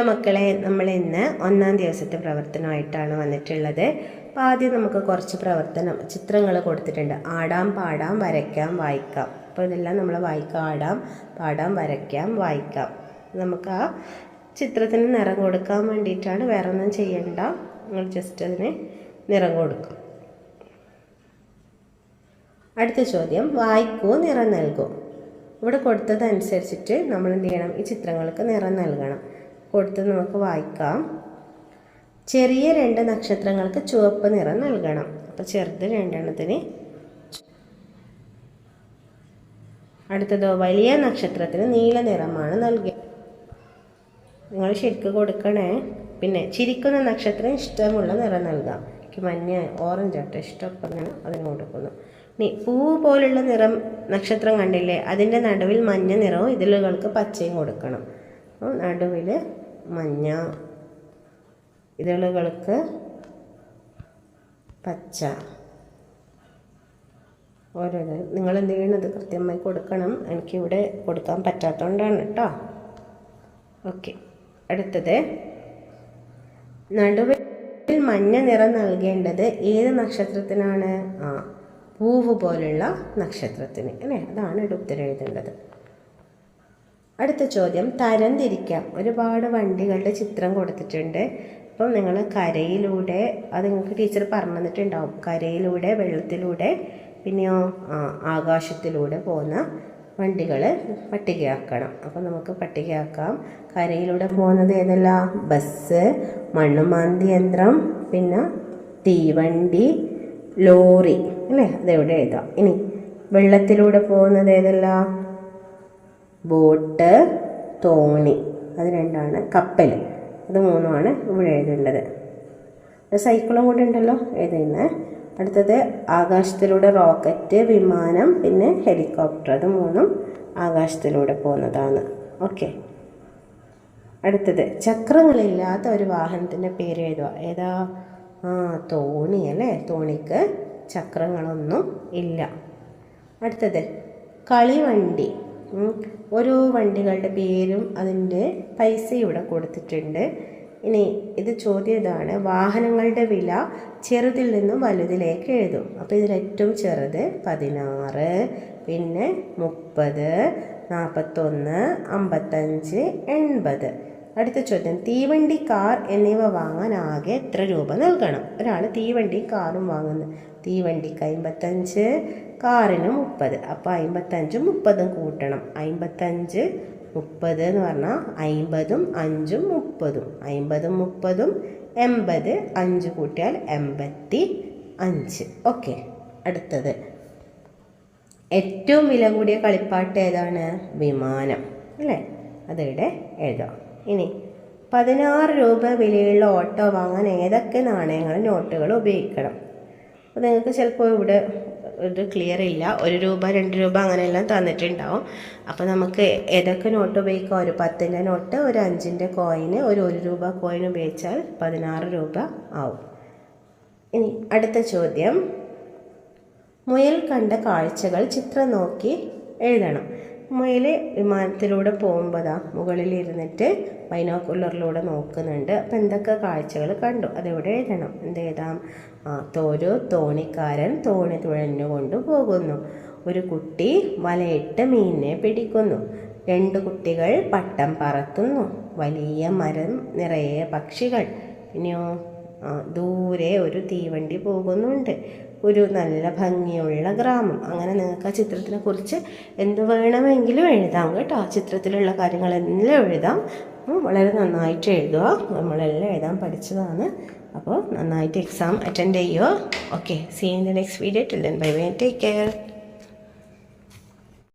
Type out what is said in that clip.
മക്കളെ, നമ്മൾ ഇന്ന് ഒന്നാം ദിവസത്തെ പ്രവർത്തനമായിട്ടാണ് വന്നിട്ടുള്ളത്. അപ്പോൾ ആദ്യം നമുക്ക് കുറച്ച് ചിത്രങ്ങൾ കൊടുത്തിട്ടുണ്ട്. ആടാം, പാടാം, വരയ്ക്കാം, വായിക്കാം. അപ്പോൾ ഇതെല്ലാം നമ്മൾ വായിക്കാം. ആടാം, പാടാം, വരയ്ക്കാം, വായിക്കാം. നമുക്ക് ആ ചിത്രത്തിന് നിറം കൊടുക്കാൻ വേണ്ടിയിട്ടാണ്, വേറെ ഒന്നും ചെയ്യണ്ട. നിങ്ങൾ ജസ്റ്റ് അതിന് നിറം കൊടുക്കും. അടുത്ത ചോദ്യം, വായിക്കൂ, നിറം നൽകൂ. ഇവിടെ കൊടുത്തതനുസരിച്ചിട്ട് നമ്മൾ എന്ത് ചെയ്യണം? ഈ ചിത്രങ്ങൾക്ക് നിറം നൽകണം. കൊടുത്ത് നമുക്ക് വായിക്കാം. ചെറിയ 2 നക്ഷത്രങ്ങൾക്ക് ചുവപ്പ് നിറം നൽകണം. അപ്പോൾ ചെറുത് 2 അടുത്തതോ, വലിയ നക്ഷത്രത്തിന് നീല നിറമാണ് നൽകിയത്. നിങ്ങൾ ശരിക്കും കൊടുക്കണേ. പിന്നെ ചിരിക്കുന്ന നക്ഷത്രം ഇഷ്ടമുള്ള നിറം നൽകാം. എനിക്ക് മഞ്ഞ, ഓറഞ്ച് ആട്ടോ ഇഷ്ടം, പറഞ്ഞാൽ അതിന് കൊടുക്കുന്നു. ഇനി പൂ പോലുള്ള നിറം നക്ഷത്രം കണ്ടില്ലേ, അതിൻ്റെ നടുവിൽ മഞ്ഞ നിറവും ഇതിലുകൾക്ക് പച്ചയും കൊടുക്കണം. അപ്പോൾ നടുവിൽ മഞ്ഞ, ഇതളുകൾക്ക് പച്ച. ഓരോന്ന് നിങ്ങൾ എന്ത് ചെയ്യണത് കൃത്യമായി കൊടുക്കണം. എനിക്കിവിടെ കൊടുക്കാൻ പറ്റാത്തതുകൊണ്ടാണ് കേട്ടോ. ഓക്കെ, അടുത്തത്, നടുവിൽ മഞ്ഞ നിറം നൽകേണ്ടത് ഏത് നക്ഷത്രത്തിനാണ്? പൂവ് പോലുള്ള നക്ഷത്രത്തിന് അല്ലേ? അതാണ് ഇവിടെ ഉത്തരം എഴുതേണ്ടത്. അടുത്ത ചോദ്യം, തരംതിരിക്കാം. ഒരുപാട് വണ്ടികളുടെ ചിത്രം കൊടുത്തിട്ടുണ്ട്. അപ്പം നിങ്ങൾ കരയിലൂടെ, അത് നിങ്ങൾക്ക് ടീച്ചർ പറഞ്ഞു തന്നിട്ടുണ്ടാവും. കരയിലൂടെ, വെള്ളത്തിലൂടെ, പിന്നെയോ ആകാശത്തിലൂടെ പോകുന്ന വണ്ടികൾ പട്ടികയാക്കണം. അപ്പം നമുക്ക് പട്ടികയാക്കാം. കരയിലൂടെ പോകുന്നത് ഏതെല്ലാം? ബസ്, മണ്ണുമാന്തി യന്ത്രം, പിന്നെ തീവണ്ടി, ലോറി അല്ലേ? അതെവിടെ എഴുതാം. ഇനി വെള്ളത്തിലൂടെ പോകുന്നത് ഏതെല്ലാം? ബോട്ട്, തോണി, അത് 2ആണ്. കപ്പൽ, അത് 3ആണ് ഇവിടെ എഴുതേണ്ടത്. സൈക്കിളും കൂടെ ഉണ്ടല്ലോ എഴുതുന്നത്. അടുത്തത്, ആകാശത്തിലൂടെ റോക്കറ്റ്, വിമാനം, പിന്നെ ഹെലികോപ്റ്റർ, അത് 3ഉം ആകാശത്തിലൂടെ പോകുന്നതാണ്. ഓക്കെ, അടുത്തത്, ചക്രങ്ങളില്ലാത്ത ഒരു വാഹനത്തിൻ്റെ പേര് എഴുതുക. ഏതാ? തോണി അല്ലേ? തോണിക്ക് ചക്രങ്ങളൊന്നും ഇല്ല. അടുത്തത്, കളിവണ്ടി. ഓരോ വണ്ടികളുടെ പേരും അതിൻ്റെ പൈസ ഇവിടെ കൊടുത്തിട്ടുണ്ട്. ഇനി ഇത് ചോദ്യം ഇതാണ്, വാഹനങ്ങളുടെ വില ചെറുതിൽ നിന്നും വലുതിലേക്ക് എഴുതും. അപ്പോൾ ഇതിൽ ഏറ്റവും ചെറുത് 16, പിന്നെ 30, 41, 55, 80. അടുത്ത ചോദ്യം, തീവണ്ടി, കാർ എന്നിവ വാങ്ങാൻ ആകെ എത്ര രൂപ നൽകണം? ഒരാൾ തീവണ്ടി കാറും വാങ്ങുന്നു. തീവണ്ടിക്ക് 55, കാറിന് 30. അപ്പോൾ 55ഉം 30ഉം കൂട്ടണം. 55, 30 എന്ന് പറഞ്ഞാൽ 50ഉം 5ഉം 30ഉം. 50ഉം 30ഉം 80. 5 കൂട്ടിയാൽ 85. ഓക്കെ, അടുത്തത്, ഏറ്റവും വില കൂടിയ കളിപ്പാട്ട് ഏതാണ്? വിമാനം അല്ലേ? അതിവിടെ എഴുതാം. ഇനി 16 രൂപ വിലയുള്ള ഓട്ടോ വാങ്ങാൻ ഏതൊക്കെ നാണയങ്ങൾ, നോട്ടുകൾ ഉപയോഗിക്കണം? അപ്പോൾ നിങ്ങൾക്ക് ചിലപ്പോൾ ഇവിടെ ഇത് ക്ലിയർ ഇല്ല. 1 രൂപ, 2 രൂപ അങ്ങനെയെല്ലാം തന്നിട്ടുണ്ടാവും. അപ്പോൾ നമുക്ക് ഏതൊക്കെ നോട്ട് ഉപയോഗിക്കാം? ഒരു 10ൻ്റെ നോട്ട്, ഒരു 5ൻ്റെ കോയിന്, ഒരു 1 രൂപ കോയിൻ ഉപയോഗിച്ചാൽ 16 രൂപ ആവും. ഇനി അടുത്ത ചോദ്യം, മുയൽ കണ്ട കാഴ്ചകൾ ചിത്രം നോക്കി എഴുതണം. മുയൽ വിമാനത്തിലൂടെ പോകുമ്പോൾ മുകളിലിരുന്നിട്ട് ബൈനോക്കുലറിലൂടെ നോക്കുന്നുണ്ട്. അപ്പോൾ എന്തൊക്കെ കാഴ്ചകൾ കണ്ടു അതെവിടെ എഴുതണം. എന്ത് എഴുതാം? ഒരു തോണിക്കാരൻ തോണി തുഴഞ്ഞുകൊണ്ട് പോകുന്നു. ഒരു കുട്ടി വലയിട്ട് മീനിനെ പിടിക്കുന്നു. 2 കുട്ടികൾ പട്ടം പറത്തുന്നു. വലിയ മരം നിറയെ പക്ഷികൾ. പിന്നെയോ ദൂരെ ഒരു തീവണ്ടി പോകുന്നുണ്ട്. ഒരു നല്ല ഭംഗിയുള്ള ഗ്രാമം. അങ്ങനെ നിങ്ങൾക്ക് ആ ചിത്രത്തിനെ കുറിച്ച് എന്ത് വേണമെങ്കിലും എഴുതാം കേട്ടോ. ചിത്രത്തിലുള്ള കാര്യങ്ങളെല്ലാം എഴുതാം. വളരെ നന്നായിട്ട് എഴുതുക. നമ്മളെല്ലാം എഴുതാൻ പഠിച്ചതാണ്. അപ്പോൾ നന്നായിട്ട് എക്സാം അറ്റൻഡ് ചെയ്യുക. Okay, see in the next video. Till then bye bye, take care.